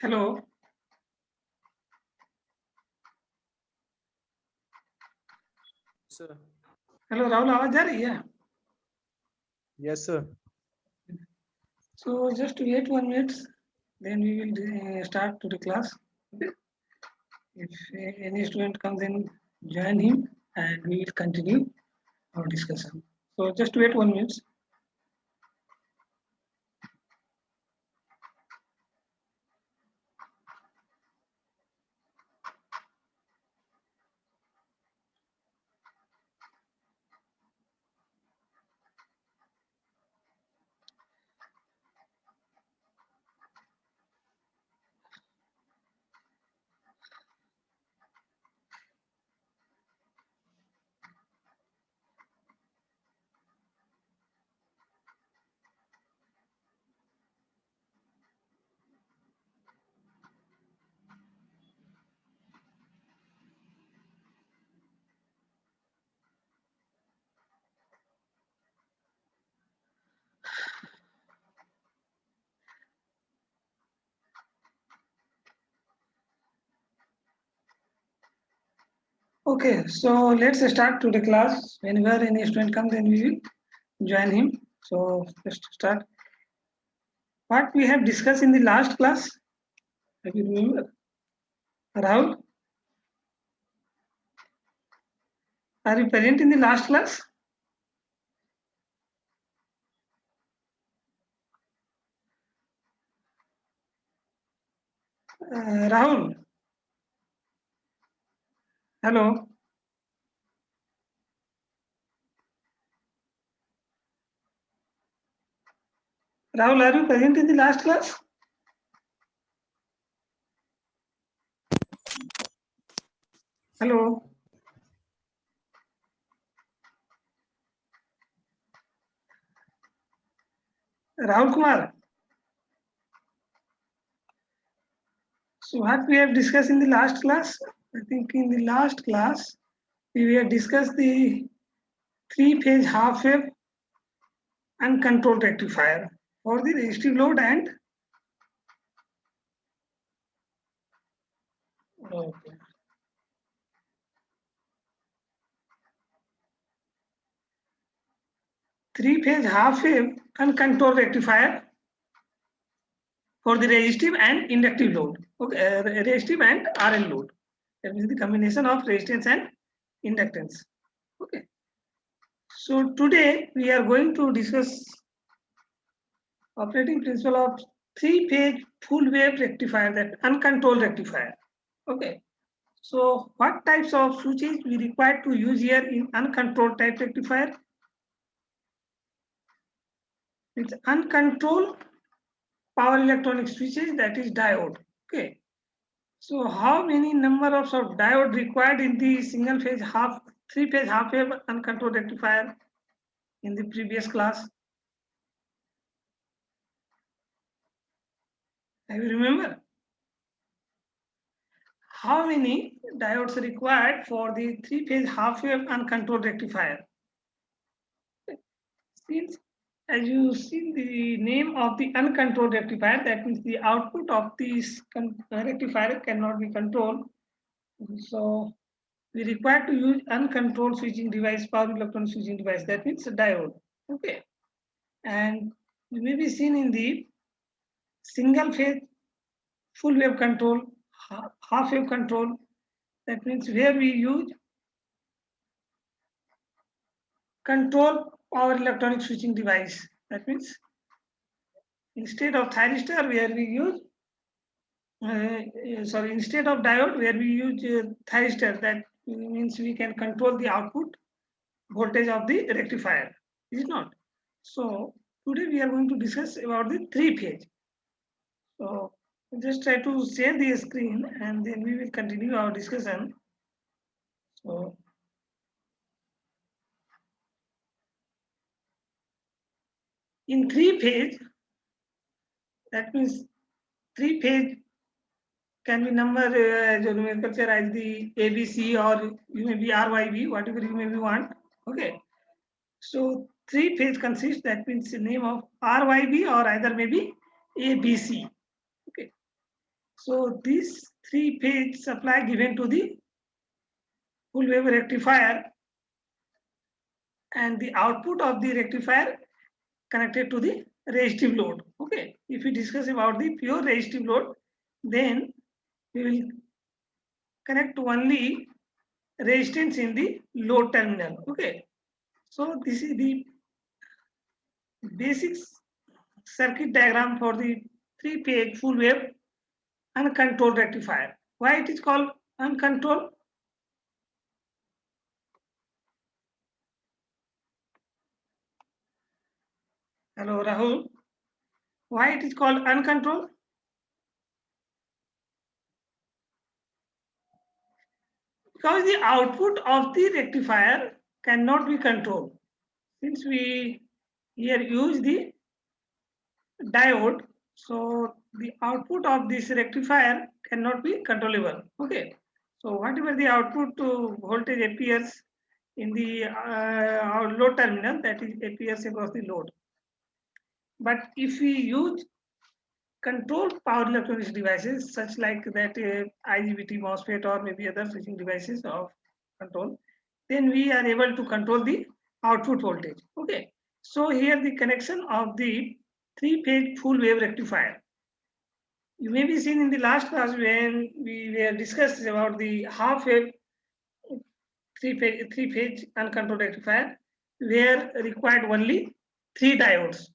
Hello. Sir. Hello Rahul, आवाज जा रही है? Yes sir. So just wait 1 minute, then we will start to the class. Okay? If any student comes in, join him, and we will continue our discussion. So just wait 1 minute. Okay, so let's start to the class. Whenever any student comes, then we will join him. So let's start. What we have discussed in the last class, have you remember? Rahul, are you present in the last class? Rahul, hello. Rahul, are you present in the last class? Hello. Rahul Kumar. So what we have discussed in the last class? I think in the last class, we have discussed the three-phase half-wave uncontrolled rectifier for the resistive load and okay. Three-phase half-wave uncontrolled rectifier for the resistive and inductive load. Okay, resistive and RL load. That means the combination of resistance and inductance. Okay. So today we are going to discuss operating principle of three-phase full wave rectifier, that uncontrolled rectifier. Okay. So what types of switches we require to use here in uncontrolled type rectifier? It's uncontrolled power electronic switches, that is diode. Okay. So how many number of diode required in the single phase three phase half wave uncontrolled rectifier in the previous class? Have you remember? How many diodes are required for the three phase half wave uncontrolled rectifier? Since as you see the name of the uncontrolled rectifier, that means the output of this rectifier cannot be controlled. So we require to use uncontrolled switching device, power electron switching device, that means a diode. Okay. And you may be seen in the single phase full wave control, half wave control, that means where we use control power electronic switching device. That means instead of thyristor, where we use instead of diode, where we use thyristor, that means we can control the output voltage of the rectifier, is it not? So today we are going to discuss about the three phase. So just try to share the screen and then we will continue our discussion. So in three phase, that means three phase can be number as a nomenclature as the ABC, or you may be RYB, whatever you may be want. Okay. So three phase consists, that means the name of RYB or either maybe ABC. Okay. So these 3-phase supply given to the full wave rectifier, and the output of the rectifier connected to the resistive load. Okay, if we discuss about the pure resistive load, then we will connect only resistance in the load terminal. Okay, so this is the basic circuit diagram for the 3-phase full wave uncontrolled rectifier. Why it is called uncontrolled? Hello, Rahul. Why it is called uncontrolled? Because the output of the rectifier cannot be controlled. Since we here use the diode, so the output of this rectifier cannot be controllable. Okay, so whatever the output voltage appears in the load terminal, that is appears across the load. But if we use controlled power electronics devices such like that IGBT, MOSFET, or maybe other switching devices of control, then we are able to control the output voltage. Okay, so here the connection of the 3-phase full wave rectifier. You may be seen in the last class when we were discussed about the half wave three-phase uncontrolled rectifier, where required only 3 diodes.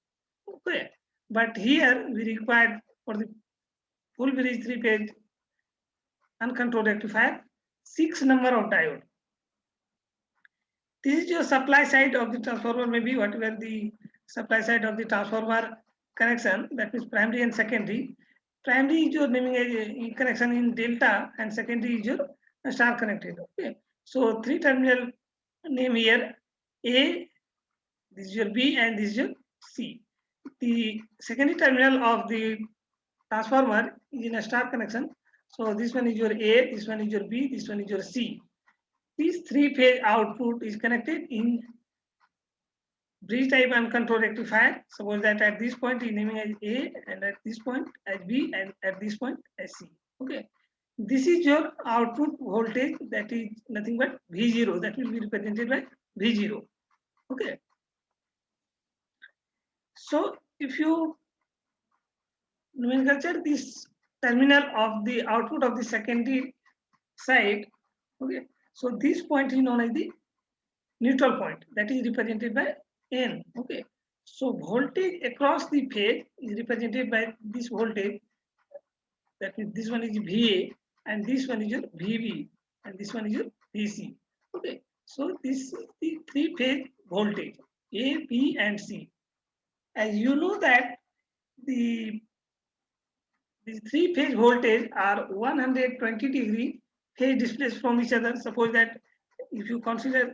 Okay, but here we required for the full bridge 3-phase uncontrolled rectifier 6 number of diode. This is your supply side of the transformer, maybe whatever the supply side of the transformer connection, that means primary and secondary. Primary is your naming connection in delta, and secondary is your star connected. Okay, so 3 terminal name here: A, this is your B, and this is your C. The secondary terminal of the transformer is in a star connection. So this one is your A, this one is your B, this one is your C. This 3-phase output is connected in bridge type uncontrolled rectifier. Suppose that at this point is naming as A, and at this point as B, and at this point as C. Okay, this is your output voltage, that is nothing but V0, that will be represented by V0. Okay, so if you nomenclature this terminal of the output of the secondary side, okay, so this point is known as the neutral point, that is represented by N. Okay, so voltage across the phase is represented by this voltage, that means this one is VA, and this one is your VB, and this one is your VC. Okay, so this is the 3-phase voltage A, B, and C. As you know that the 3-phase voltage are 120 degree phase displaced from each other. Suppose that if you consider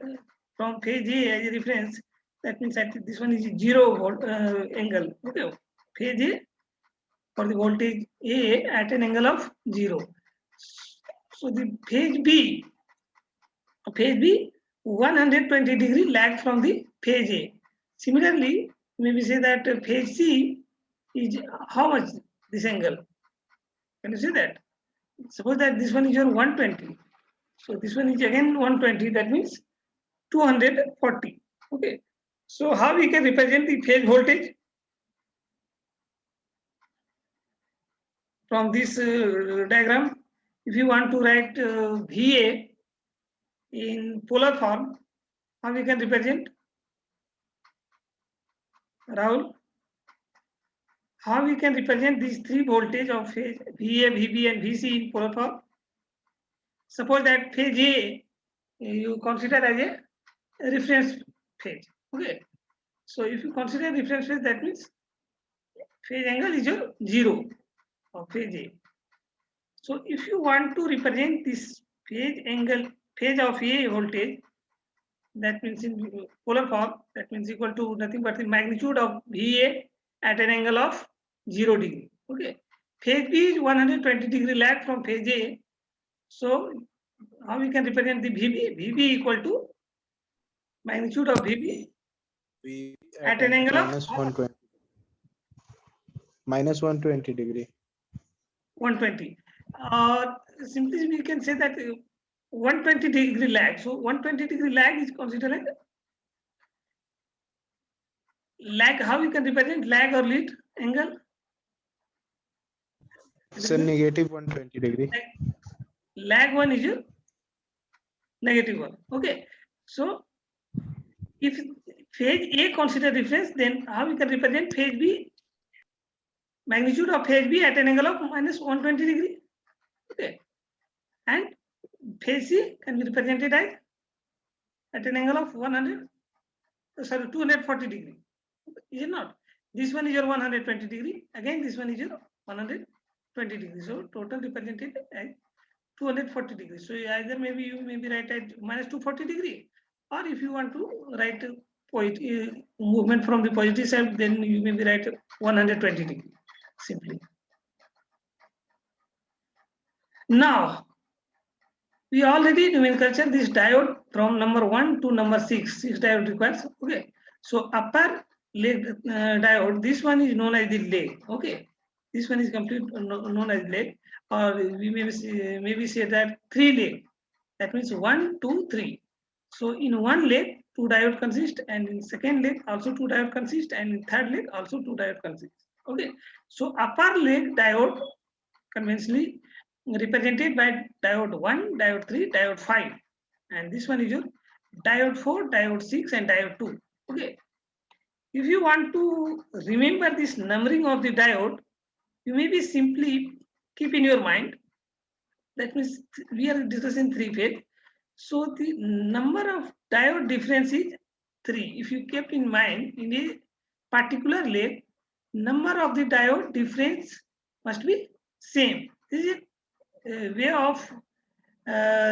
from phase A as a reference, that means that this one is 0 volt angle. Okay, phase A for the voltage A at an angle of 0. So the phase B 120 degree lag from the phase A. Similarly, maybe say that phase C is how much this angle? Can you see that? Suppose that this one is your 120. So this one is again 120. That means 240. Okay. So how we can represent the phase voltage from this diagram? If you want to write VA in polar form, how we can represent? Rahul? How we can represent these 3 voltage of phase VA, VB, and VC in polar form? Suppose that phase A you consider as a reference phase. Okay. So if you consider reference phase, that means phase angle is your 0 of phase A. So if you want to represent this phase angle, phase of A voltage, that means in polar form, that means equal to nothing but the magnitude of VA at an angle of 0 degree. Okay. Phase B is 120 degree lag from phase A. So how we can represent the VB? VB equal to magnitude of VB at an angle of minus 120 degree. 120. Or simply we can say that 120-degree lag. So 120-degree lag is considered like lag. How you can represent lag or lead angle? Sir, negative 120 degree. Lag one is your negative one. Okay. So if phase A consider reference, then how we can represent phase B? Magnitude of phase B at an angle of minus 120 degree. Okay. And phase C can be represented as at an angle of 240 degree. Is it not? This one is your 120 degree. Again, this one is your 120 degree. So total represented as 240 degrees. So either maybe you maybe write at minus 240 degree, or if you want to write movement from the positive side, then you maybe write 120 degree simply. Now we already nomenclature this diode from number 1 to number 6. 6 diode requires. Okay. So upper leg diode, this one is known as the leg. Okay. This one is complete known as leg, or we maybe say that 3 leg. That means 1, 2, 3. So in one leg, 2 diode consist, and in second leg also 2 diode consist, and in third leg also 2 diode consist. Okay. So upper leg diode conventionally represented by diode 1, diode 3, diode 5, and this one is your diode 4, diode 6, and diode 2. Okay. If you want to remember this numbering of the diode, you maybe simply keep in your mind. That means we are discussing 3 phase. So the number of diode difference is 3. If you kept in mind in a particular leg, number of the diode difference must be same. This is a way of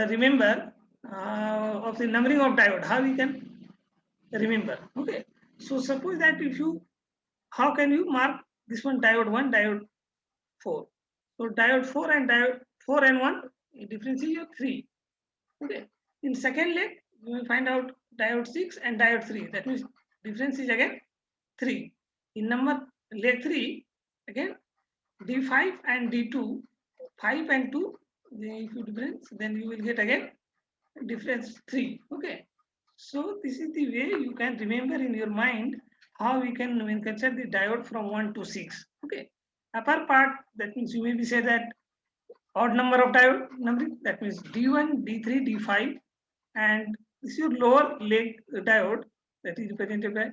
remember of the numbering of diode. How we can remember? Okay. So suppose that if you, how can you mark this one diode 1, diode 4? So diode 4 and diode 4 and 1 difference is your 3. Okay. In second leg, you will find out diode 6 and diode 3. That means difference is again 3. In number leg 3, again D5 and D2, 5 and 2, if you difference, then you will get again difference 3. Okay. So this is the way you can remember in your mind how we can nomenclature the diode from 1 to 6. Okay. Upper part, that means you maybe say that odd number of diode numbering, that means D1, D3, D5, and this is your lower leg diode that is represented by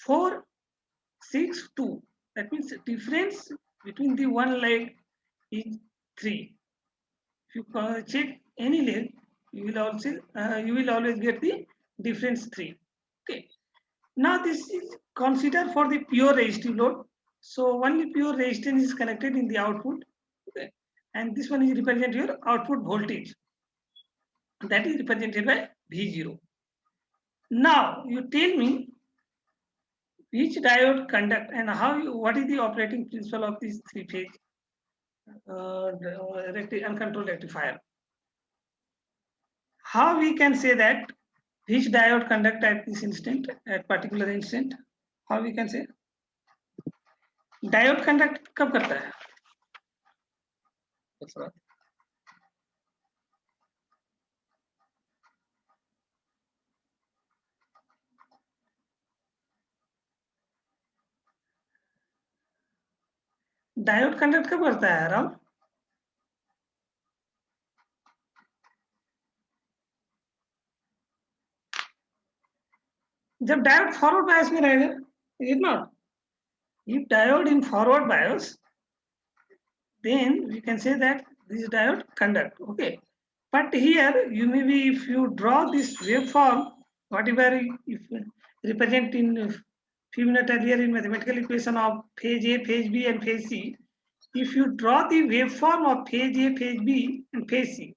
4, 6, 2. That means the difference between the one leg is 3. If you check any leg, you will always get the difference 3. Okay. Now this is considered for the pure resistive load. So only pure resistance is connected in the output. Okay. And this one is represented your output voltage. That is represented by V0. Now you tell me which diode conduct and what is the operating principle of this 3-phase uncontrolled rectifier. How we can say that which diode conduct at this instant, at particular instant? How we can say? Diode conduct कब करता है? Diode conduct कब करता है राम? जब diode forward bias में रहेगा, is it not? If diode in forward bias, then we can say that this diode conduct. Okay, but here you maybe if you draw this waveform, whatever if represent in few minutes earlier in mathematical equation of phase A, phase B, and phase C. If you draw the waveform of phase A, phase B, and phase C,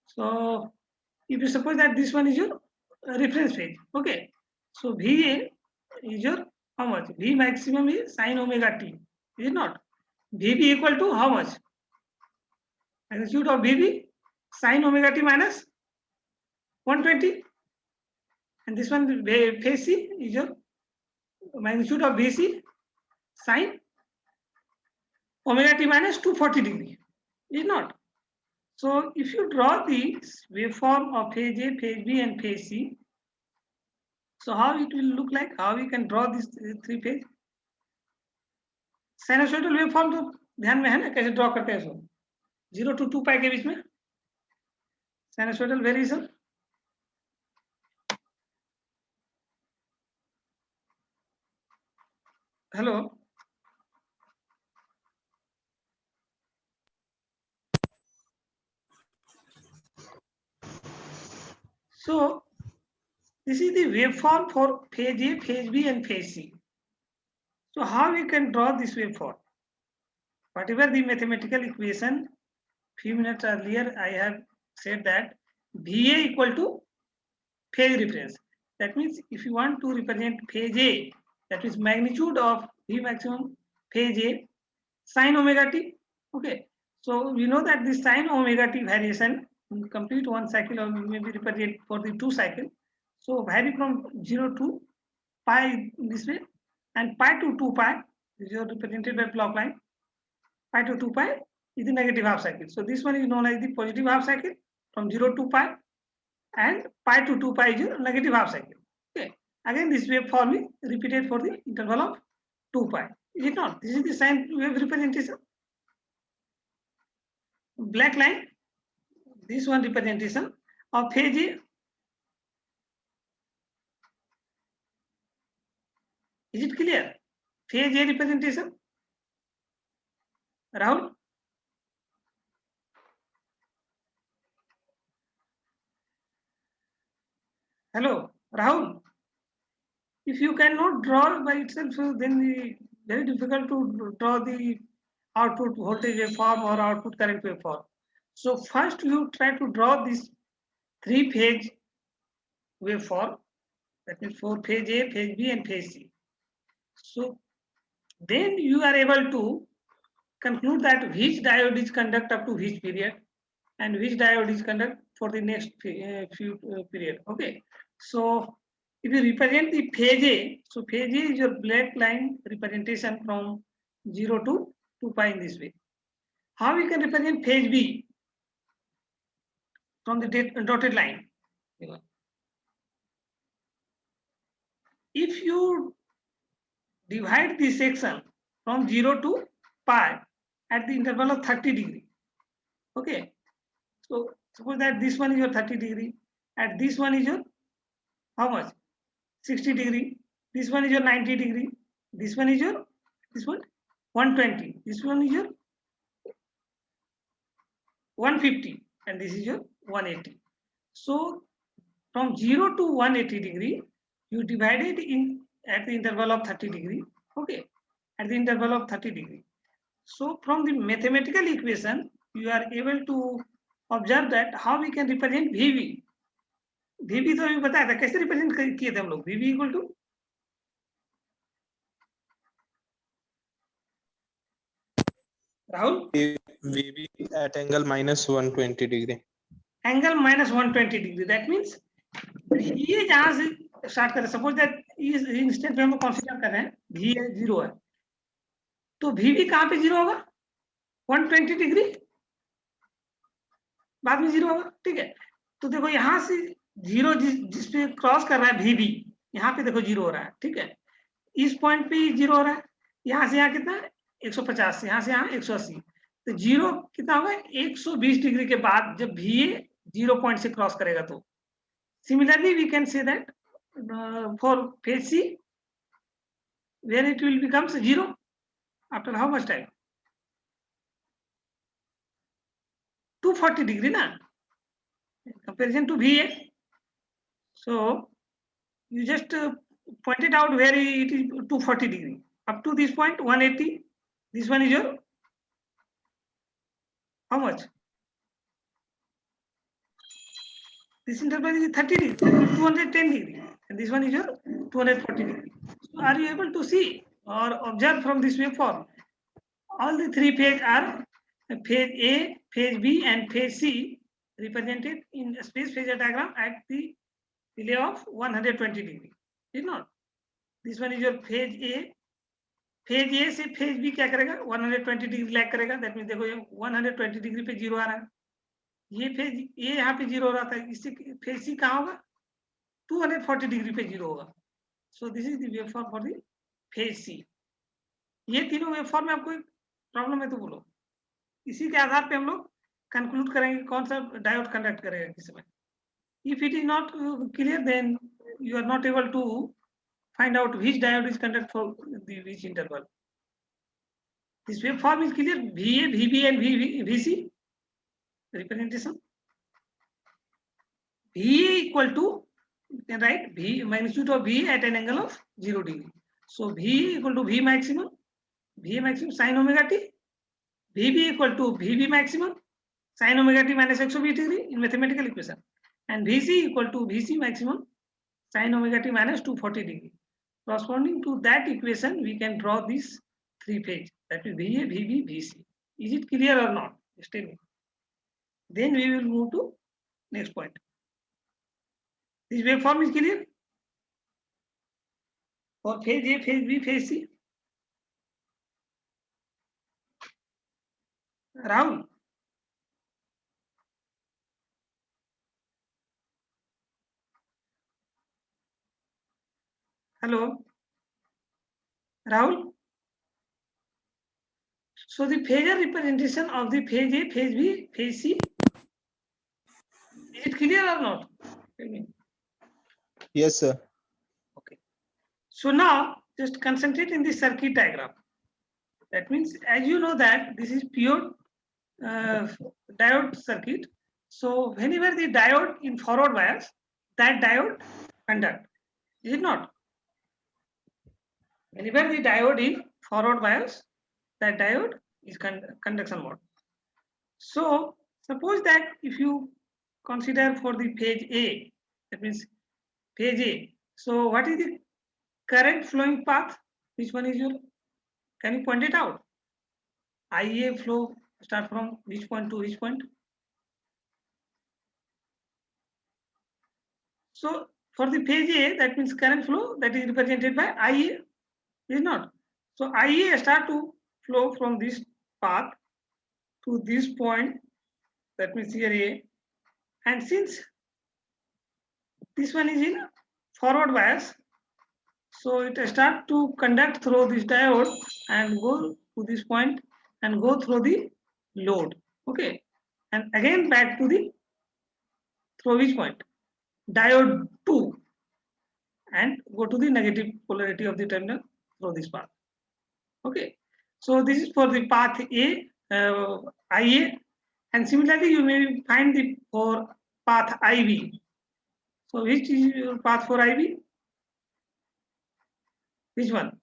so if you suppose that this one is your reference phase, okay, so VA is your how much? V maximum is sin omega t, is it not? VB equal to how much? Magnitude of VB sin omega t minus 120, and this one phase C is your magnitude of VC sin omega t minus 240 degree. Is not. So if you draw the waveform of phase A, phase B, and phase C, so how it will look like? How we can draw this three phase? Sinusoidal waveform तो ध्यान में है ना, कैसे draw करते हैं इसको? 0 to 2 पाई के बीच में sinusoidal variation. Hello, so this is the waveform for phase A, phase B, and phase C. So how we can draw this waveform? Whatever the mathematical equation, few minutes earlier I have said that VA equal to phase reference. That means if you want to represent phase A, that is magnitude of V maximum phase A, sin omega t. Okay, so we know that the sin omega t variation in complete one cycle or maybe represent for the 2 cycle. So vary from 0 to pi this way, and pi to 2 pi is represented by plot line. Pi to 2 pi is the negative half cycle. So this one is known as the positive half cycle from 0 to pi, and pi to 2 pi is your negative half cycle. Okay. Again, this waveform is repeated for the interval of 2 pi. Is it not? This is the sine wave representation. Black line, this one representation of phase A. Is it clear? Phase A representation. Rahul? Hello, Rahul. If you cannot draw by itself, then the very difficult to draw the output voltage waveform or output current waveform. So first you try to draw this 3-phase waveform. That means for phase A, phase B, and phase C. So then you are able to conclude that which diode is conduct up to which period and which diode is conduct for the next few period. Okay. So if you represent the phase A, so phase A is your black line representation from 0 to 2 pi in this way. How we can represent phase B? From the dotted line. If you divide this section from 0 to pi at the interval of 30 degree. Okay. So suppose that this one is your 30 degree, and this one is your how much? 60 degree. This one is your 90 degree. This one is your 120. This one is your 150, and this is your 180. So from 0 to 180 degree, you divide it in at the interval of 30 degree. Okay, at the interval of 30 degree. So from the mathematical equation, you are able to observe that how we can represent VV. VV तो अभी बताया था कैसे represent किए थे हम लोग. VV equal to राहुल VB at angle minus 120 degree. Angle minus 120 degree. That means ये जहां से स्टार्ट करें, सपोज दैट इस इंस्टेंट पे हम कंसीडर कर रहे हैं V है 0 है, तो VV कहां पे 0 होगा? 120 डिग्री बाद में 0 होगा. ठीक है, तो देखो यहां से 0 जिस पे क्रॉस कर रहा है VB, यहाँ पे देखो 0 हो रहा है. ठीक है, इस पॉइंट पे 0 हो रहा है. यहाँ से यहाँ कितना 150, यहाँ से यहाँ 180, तो 0 कितना होगा 120 डिग्री के बाद जब VA 0 पॉइंट से क्रॉस करेगा. तो similarly we can say that for phase C where it will becomes 0 after how much time? 240 degree na in comparison to VA. So you just pointed out where it is 240 degree up to this point 180. This one is your how much? This interval is 30 degree, 210 degree, and this one is your 240 degree. So are you able to see or observe from this waveform? All the 3 phases are phase A, phase B, and phase C represented in a space phasor diagram at the delay of 120 degree. Is not? This one is your phase A, phase A से phase B क्या करेगा, 120 degree lag करेगा। That mean देखो ये 120 degree पे zero आ रहा है, ये फेज ए यहाँ पे जीरो हो रहा था, इससे फेज सी कहाँ होगा, 240 डिग्री पे जीरो होगा। So this is the waveform for the phase C. ये तीनों वेवफॉर्म में आपको प्रॉब्लम है तो बोलो, इसी के आधार पे हम लोग कंक्लूड करेंगे कौन सा डायोड कंडक्ट करेगा किस समय। If it is not clear, then you are not able to find out which diode is conduct for the which interval. This waveform is clear. VA, VB, and VC representation. VA equal to, right, V magnitude of VA at an angle of 0 degree. So VA equal to V maximum, VA maximum sin omega t. VB equal to VB maximum sin omega t minus x of 80 degree in mathematical equation. And VC equal to VC maximum sin omega t minus 240 degree. Corresponding to that equation, we can draw these three phase. That is VA, VB, VC. Is it clear or not? Just tell me. Then we will move to next point. This waveform is clear for phase A, phase B, phase C. Rahul. Hello. Rahul. So the phasor representation of the phase A, phase B, phase C. Is it clear or not? Tell me. Yes, sir. Okay. So now just concentrate in the circuit diagram. That means, as you know that this is pure diode circuit. So whenever the diode in forward bias, that diode conduct. Is it not? Whenever the diode in forward bias, that diode is conduction mode. So suppose that if you consider for the phase A, that means phase A. So what is the current flowing path? Which one is your? Can you point it out? IA flow start from which point to which point? So for the phase A, that means current flow that is represented by IA, is not. So IA start to flow from this path to this point, that means here A, and since this one is in forward bias, so it start to conduct through this diode and go to this point and go through the load. Okay, and again back to the through which point? Diode 2 and go to the negative polarity of the terminal through this path. Okay, so this is for the path A, IA, and similarly you may find the for path IB. So which is your path for IB? Which one?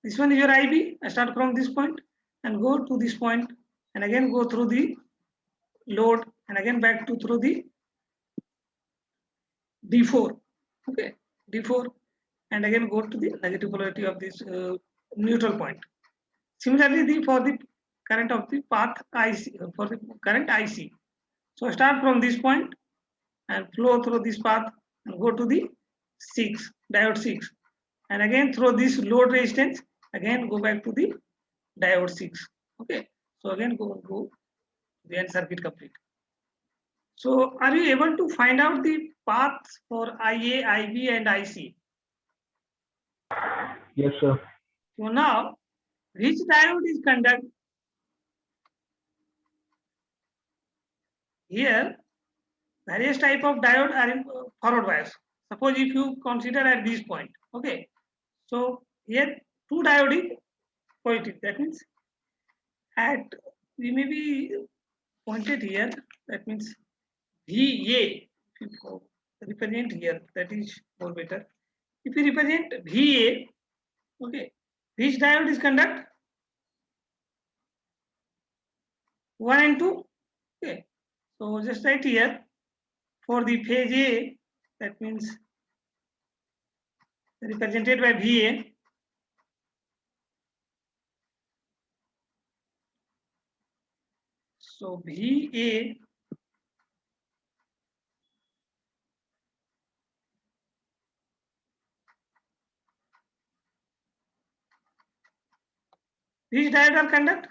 This one is your IB. I start from this point and go to this point and again go through the load and again back to through the D4. Okay, D4 and again go to the negative polarity of this neutral point. Similarly, for the current of the path IC, for the current IC. So start from this point and flow through this path and go to the 6, diode 6. And again through this load resistance, again go back to the diode 6. Okay, so again go the end circuit complete. So are you able to find out the paths for IA, IB, and IC? Yes, sir. So now, which diode is conduct? Here, various type of diode are in forward bias. Suppose if you consider at this point, okay. So here two diode is positive. That means at we may be pointed here. That means VA. If you represent here, that is more better. If you represent VA, okay, which diode is conduct? 1 and 2. Okay, so just write here for the phase A, that means represented by VA. So VA Which diode will conduct?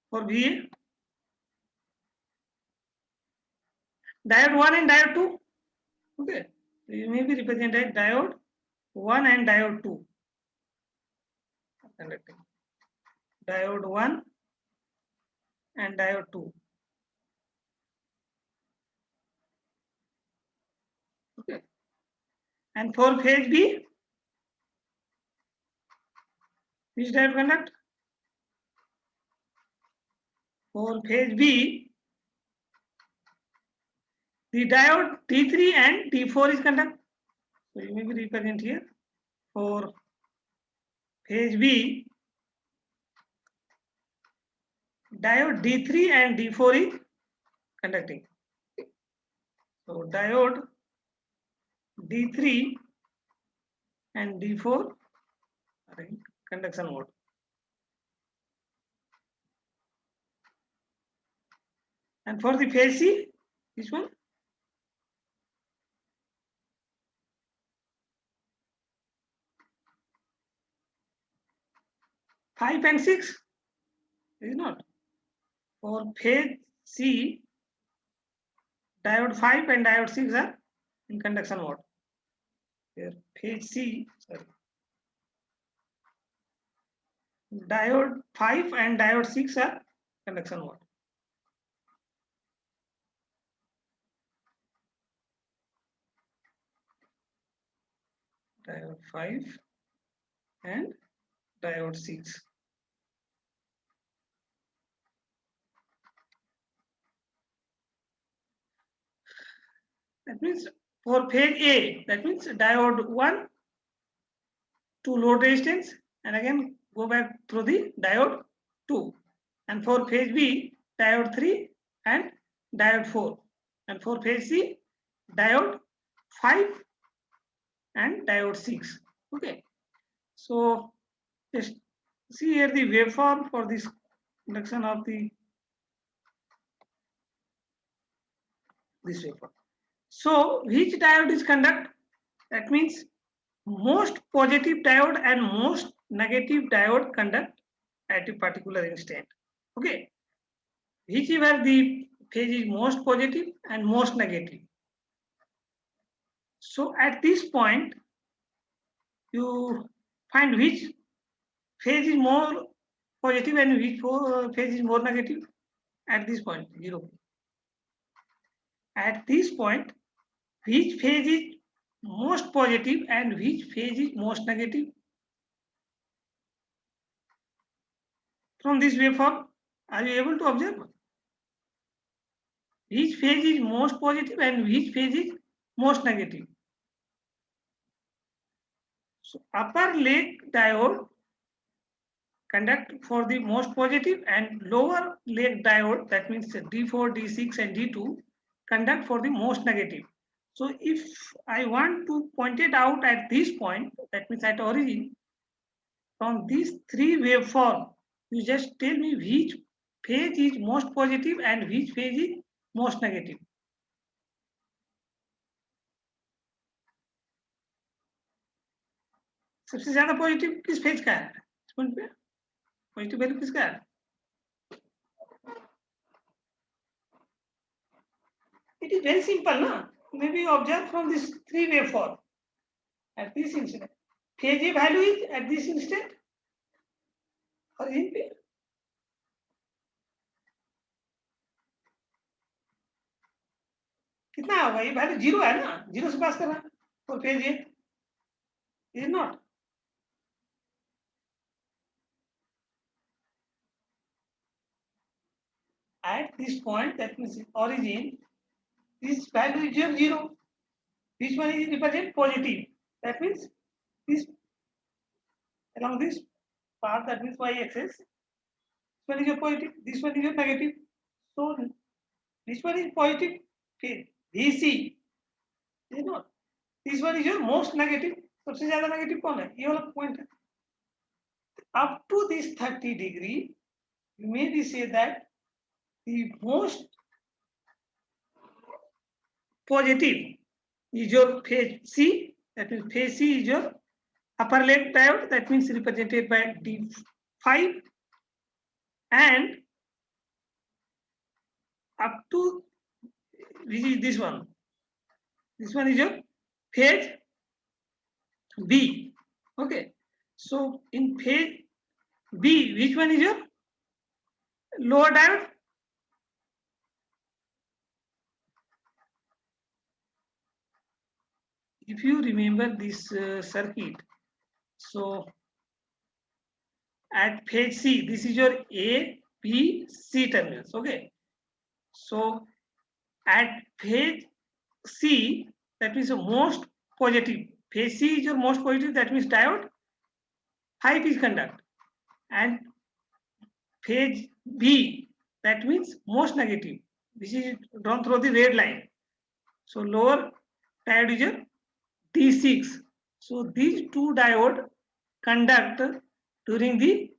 For VA? Diode 1 and diode 2. Okay. So you may be represented diode 1 and diode 2. Conducting. Diode 1 and diode 2. Okay. And for phase B, which diode conduct? For phase B, the diode T3 and T4 is conduct. So you may be represent here. For phase B, diode D3 and D4 is conducting. So diode D3 and D4 are in conduction mode. And for the phase C, this one, 5 and 6 is not. For phase C, diode 5 and diode 6 are in conduction mode. Here, phase C, sorry. Diode 5 and diode 6 are conduction mode. Diode 5 and diode 6. That means for phase A, that means diode 1 to load resistance, and again go back through the diode 2. And for phase B, diode 3 and diode 4. And for phase C, diode 5 and diode 6. Okay. So just see here the waveform for this induction of this waveform. So which diode is conduct? That means most positive diode and most negative diode conduct at a particular instant. Okay. Whichever the phase is most positive and most negative. So at this point, you find which phase is more positive and which phase is more negative at this point, 0. At this point, which phase is most positive and which phase is most negative? From this waveform, are you able to observe? Which phase is most positive and which phase is most negative? So upper leg diode conduct for the most positive and lower leg diode, that means D4, D6 and D2 conduct for the most negative. So if I want to point it out at this point, that means at origin, from these three waveform, you just tell me which phase is most positive and which phase is most negative. सबसे ज्यादा positive किस phase का है? Positive value किसका है? It is very simple, na? Maybe observe from this three waveform at this instant. Phase A value is at this instant origin पे कितना होगा? ये वैल्यू 0 है ना? 0 से पास करना for phase A is not. At this point, that means origin, this value is 0. This one is represent positive. That means this along this path, that means y-axis. This one is your positive. This one is your negative. So this one is positive. Okay, VC is not. This one is your most negative. सबसे ज़्यादा negative कौन है? ये वाला point है. Up to this 30 degree, you may say that the most positive is your phase C. That means phase C is your upper leg diode, that means represented by D5, and up to this one. This one is your phase B. Okay. So in phase B, which one is your lower diode? If you remember this circuit, so at phase C, this is your A, B, C terminals. Okay. So at phase C, that means the most positive. Phase C is your most positive, that means diode high pitch conduct. And phase B, that means most negative. This is drawn through the red line. So lower diode is your D6. So these two diode conduct during the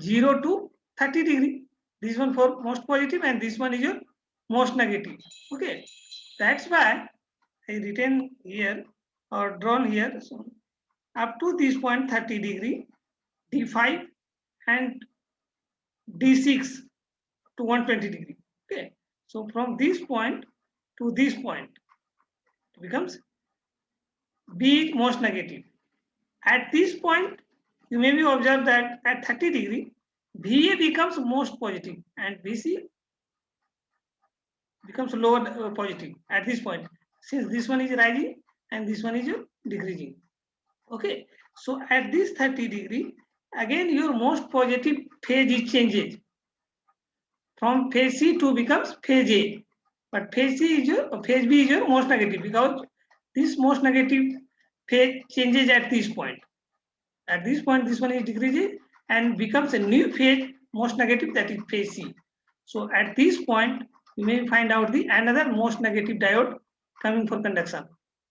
0 to 30 degree. This one for most positive and this one is your most negative. Okay, that's why I written here or drawn here. So up to this point 30 degree, D5 and D6 to 120 degree. Okay, so from this point to this point it becomes B most negative. At this point, you may be observed that at 30 degree, VA becomes most positive and VC becomes lower positive at this point, since this one is rising and this one is decreasing. Okay, so at this 30 degree, again your most positive phase is changes from phase C to becomes phase A, but phase C is your phase B is your most negative, because this most negative phase changes at this point. At this point, this one is decreasing and becomes a new phase most negative, that is phase C. So at this point, you may find out the another most negative diode coming for conduction.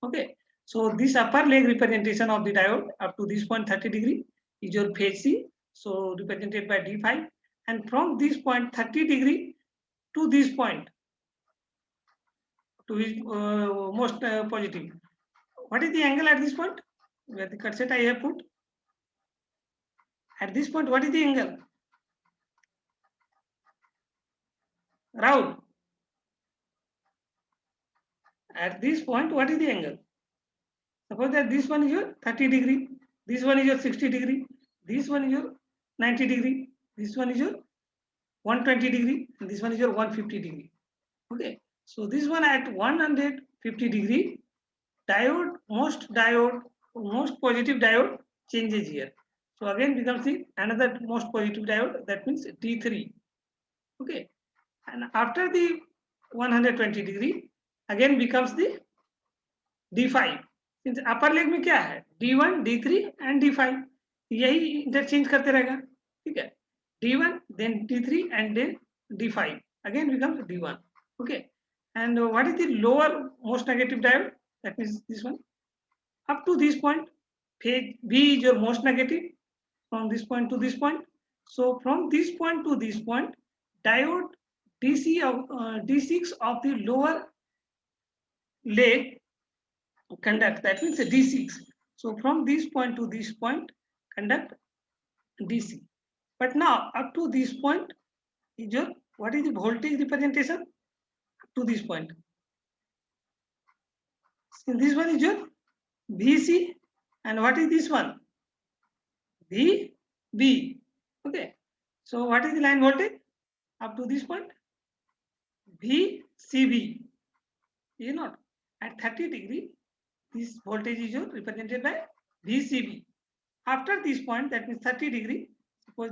Okay. So this upper leg representation of the diode up to this point 30 degree is your phase C. So represented by D5. And from this point 30 degree to this point to his most positive. What is the angle at this point? Where the cut set I have put? At this point, what is the angle? Rahul. At this point, what is the angle? Suppose that this one is your 30 degree, this one is your 60 degree, this one is your 90 degree, this one is your 120 degree, and this one is your 150 degree. Okay. So this one at 150 degree, most positive diode changes here. So again becomes the another most positive diode, that means D3. Okay. And after the 120 degree, again becomes the D5. Since upper leg में क्या है D1, D3 and D5, यही interchange करते रहेगा, ठीक है. D1, then D3 and then D5 again becomes D1. Okay. And what is the lower most negative diode? That means this one. Up to this point, phase B is your most negative from this point to this point. So from this point to this point, diode D6 of the lower leg conduct, that means a D6. So from this point to this point, conduct DC. But now up to this point is your, what is the voltage representation up to this point? So this one is your VC, and what is this one? VB. Okay. So what is the line voltage up to this point? VCB. You know, at 30 degree, this voltage is represented by VCB. After this point, that means 30 degree, suppose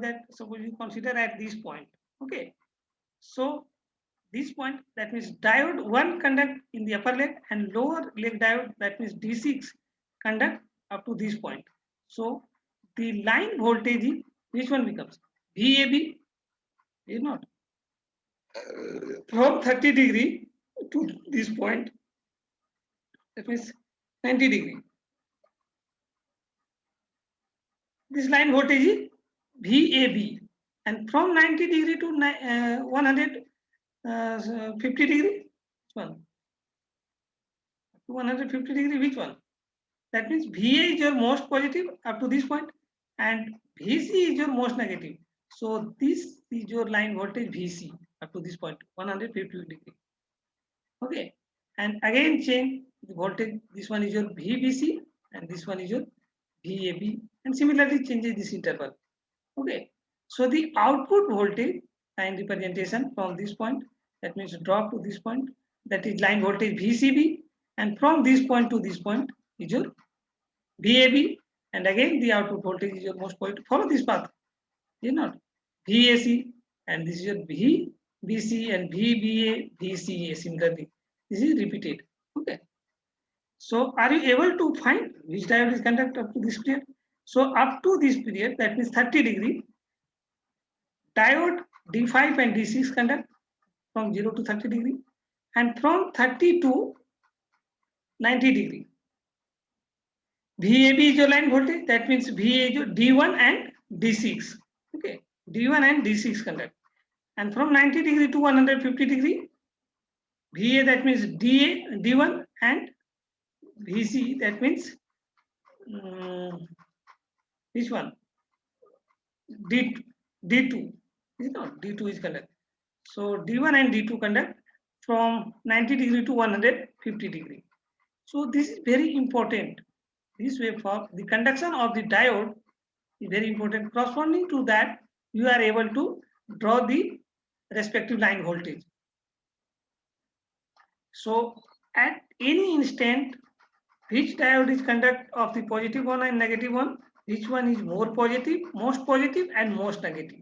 you consider at this point. Okay. So this point, that means diode 1 conduct in the upper leg and lower leg diode, that means D6 conduct up to this point. So the line voltage, which one becomes? VAB, is not. From 30 degree to this point, that means 90 degree. This line voltage is VAB, and from 90 degree to 150 degree, which one? 150 degree, which one? That means VA is your most positive up to this point, and VC is your most negative. So this is your line voltage VC up to this point, 150 degree. Okay, and again change the voltage. This one is your VBC, and this one is your VAB, and similarly changes this interval. Okay, so the output voltage line representation from this point, that means drop to this point, that is line voltage VCB, and from this point to this point is your VAB, and again the output voltage is your most point. Follow this path, you know, VAC, and this is your VBC and VBA, VCA. Similarly, this is repeated. Okay. So, are you able to find which diode is conduct up to this period? So, up to this period, that means 30 degree, diode D5 and D6 conduct from 0 to 30 degree, and from 30 to 90 degree. VAB is your line voltage, that means VA is your D1 and D6. Okay, D1 and D6 conduct. And from 90 degree to 150 degree, VA, that means DA, D1, and VC, that means which one? D2. Is not D2 is conduct. So D1 and D2 conduct from 90 degree to 150 degree. So this is very important. This waveform, the conduction of the diode is very important. Corresponding to that, you are able to draw the respective line voltage. So at any instant, which diode is conduct of the positive one and negative one, which one is more positive, and most negative.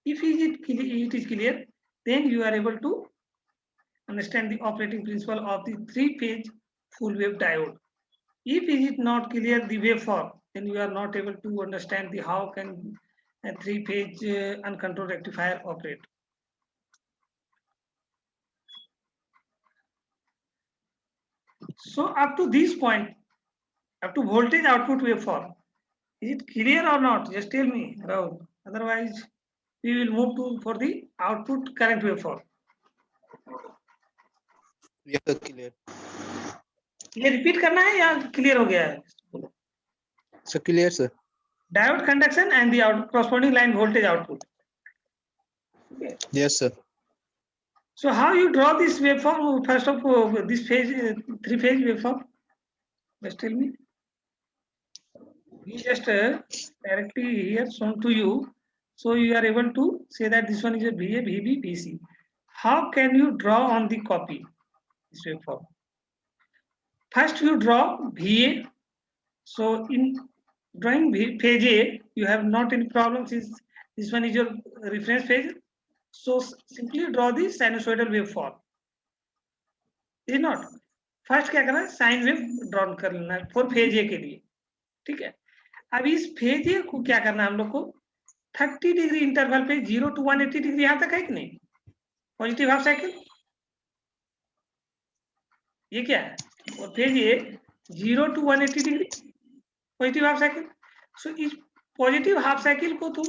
If it is clear, then you are able to understand the operating principle of the three-phase full wave diode. If it is not clear the waveform, then you are not able to understand the how can a three-phase uncontrolled rectifier operate. So up to this point, up to voltage output waveform, is it clear or not? Just tell me, Rahul. Otherwise, we will move to for the output current waveform. Yes, sir, clear. ये repeat करना है या clear हो गया है? So clear, sir. Diode conduction and the corresponding line voltage output. Okay. Yes, sir. So how you draw this waveform? First of all, this phase, three-phase waveform. Just tell me. We just directly here shown to you, so you are able to say that this one is a VA, VB, VC. How can you draw on the copy this waveform? First, you draw VA. So in drawing phase A, you have not any problems. This one is your reference phase. So simply draw the sinusoidal waveform. Is not. First क्या करना है, sine wave draw कर लेना है for phase A के लिए. ठीक है, अब इस फेज ए को क्या करना है हम लोग को 30 डिग्री इंटरवल पे 0 to 180 डिग्री यहां तक है कि नहीं, पॉजिटिव हाफ साइकिल. ये क्या है, और phase A 0 to 180 degree positive half cycle. So इस पॉजिटिव हाफ साइकिल को तुम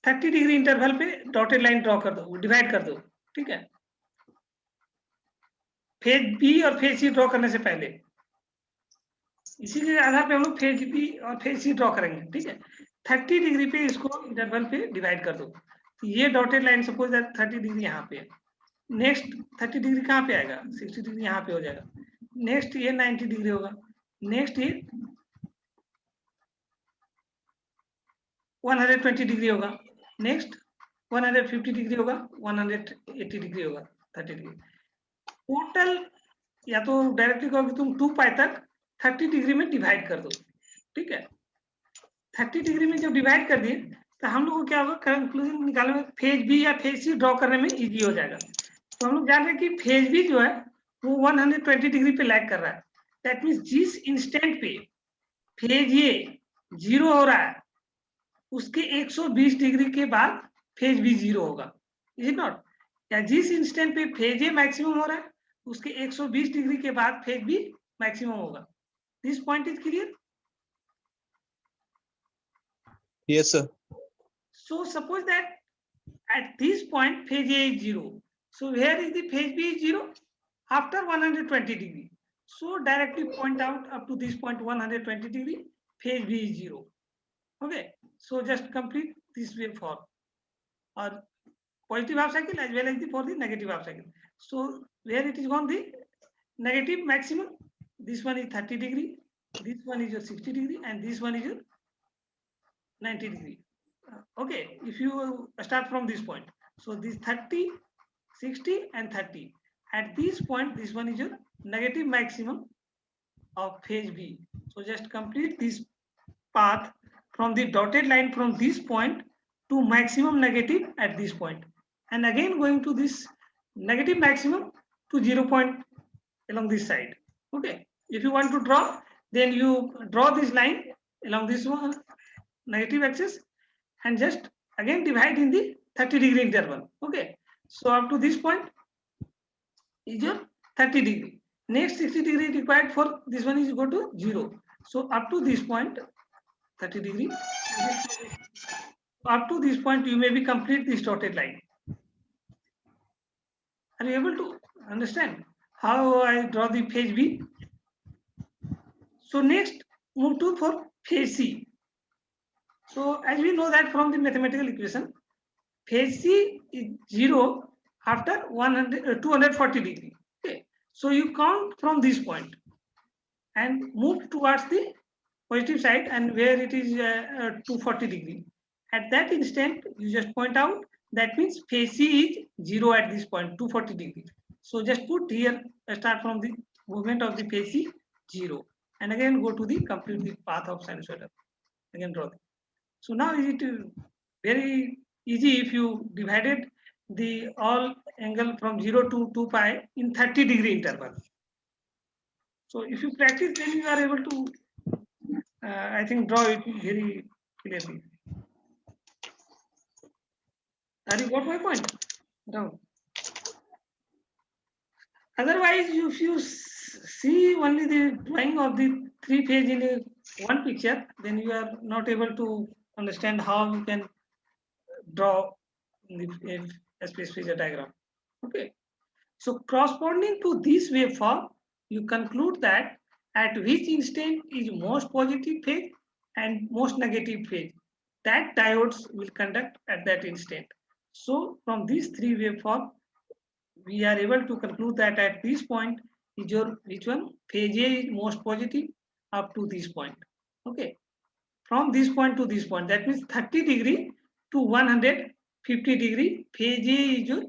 30 डिग्री इंटरवल पे डॉटेड लाइन ड्रॉ कर दो, डिवाइड कर दो. ठीक है, फेज बी और फेज सी ड्रॉ करने से पहले इसी के आधार पे हम लोग फेज बी और फेज सी ड्रॉ करेंगे. ठीक है, 30 डिग्री पे इसको इंटरवल पे डिवाइड कर दो. तो ये डॉटेड लाइन सपोज 30 डिग्री यहाँ पे है, नेक्स्ट 30 डिग्री कहाँ पे आएगा, 60 डिग्री यहाँ पे हो जाएगा, नेक्स्ट ये 90 डिग्री होगा, नेक्स्ट ये 120 डिग्री होगा, नेक्स्ट 150 डिग्री होगा, 180 डिग्री होगा, 30 डिग्री. टोटल या तो डायरेक्टली कहोगे तुम 2 पाई तक 30 डिग्री में डिवाइड कर दो. ठीक है, 30 डिग्री में जब डिवाइड कर दिए तो हम लोग को क्या होगा, कंक्लूजन निकालने में फेज बी या फेज सी ड्रॉ करने में इजी हो जाएगा. तो हम लोग जान रहे हैं कि फेज बी जो है वो 120 डिग्री पे लैग कर रहा है. दैट मीन्स जिस इंस्टेंट पे फेज ए 0 हो रहा है उसके 120 डिग्री के बाद फेज बी 0 होगा. Is it not? या जिस इंस्टेंट पे फेज ए मैक्सिमम हो रहा है उसके 120 डिग्री के बाद फेज बी मैक्सिमम होगा. This point is clear? Yes, sir. So suppose that at this point phase A is 0. So where is the phase B is 0? After 120 degree. So directly point out up to this point 120 degree, phase B is 0. Okay, so just complete this waveform or positive half cycle as well as for the negative half cycle. So where it is gone, the negative maximum, this one is 30 degree, this one is your 60 degree, and this one is your 90 degree. Okay, if you start from this point, so this 30, 60 and 30. At this point, this one is your negative maximum of phase B. So just complete this path from the dotted line from this point to maximum negative at this point. And again going to this negative maximum to 0 point along this side. Okay, if you want to draw, then you draw this line along this one negative axis and just again divide in the 30 degree interval. Okay, so up to this point is your 30 degree. Next 60 degree required for this one is go to 0. So up to this point 30 degree. Up to this point you may be complete this dotted line. Are you able to understand how I draw the phase B? So next move to for phase C. So as we know that from the mathematical equation, phase C is 0 after 240 degree. Okay, so you count from this point and move towards the positive side and where it is 240 degree. At that instant, you just point out that means phase C is 0 at this point, 240 degree. So just put here, start from the movement of the phase C 0, and again go to the complete the path of sinusoidal. Again draw. So now it is very easy if you divided the all angle from 0 to 2 pi in 30 degree interval. So if you practice, then you are able to, I think, draw it very clearly. Have you got my point? No. Otherwise, if you see only the drawing of the three phase in one picture, then you are not able to understand how you can draw a space phasor diagram. Okay. So corresponding to this waveform, you conclude that at which instant is most positive phase and most negative phase. That diodes will conduct at that instant. So from these three waveforms, we are able to conclude that at this point is your which one phase A is most positive up to this point. Okay, from this point to this point, that means 30 degree to 150 degree phase A is your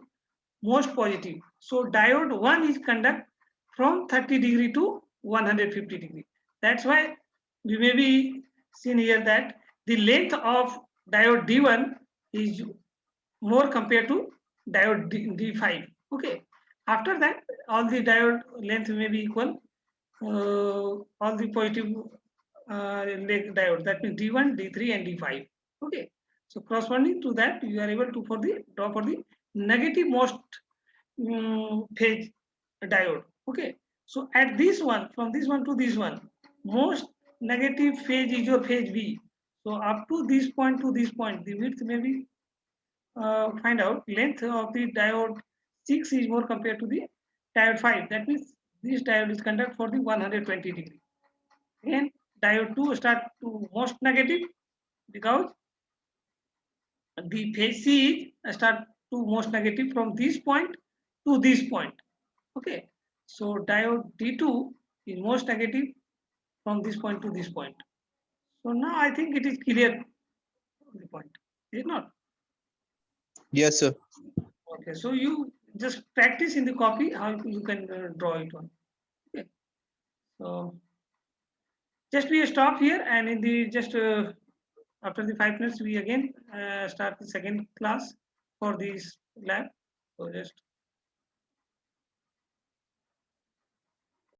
most positive. So diode 1 is conduct from 30 degree to 150 degree. That's why we may be seen here that the length of diode D1 is more compared to diode D5. Okay. After that, all the diode length may be equal. All the positive diode, that means D1, D3, and D5. Okay. So corresponding to that, you are able to draw for the negative most phase diode. Okay. So at this one, from this one to this one, most negative phase is your phase B. So up to this point to this point, the width may be find out length of the diode 6 is more compared to the diode 5. That means this diode is conduct for the 120 degree. Again, diode 2 start to most negative because the phase C is start to most negative from this point to this point. Okay, so diode D2 is most negative from this point to this point. So now I think it is clear the point, is it not? Yes, sir. Okay, so you just practice in the copy how you can draw it on. Okay, so just we stop here, and in the just after the 5 minutes we again start the second class for this lab. So just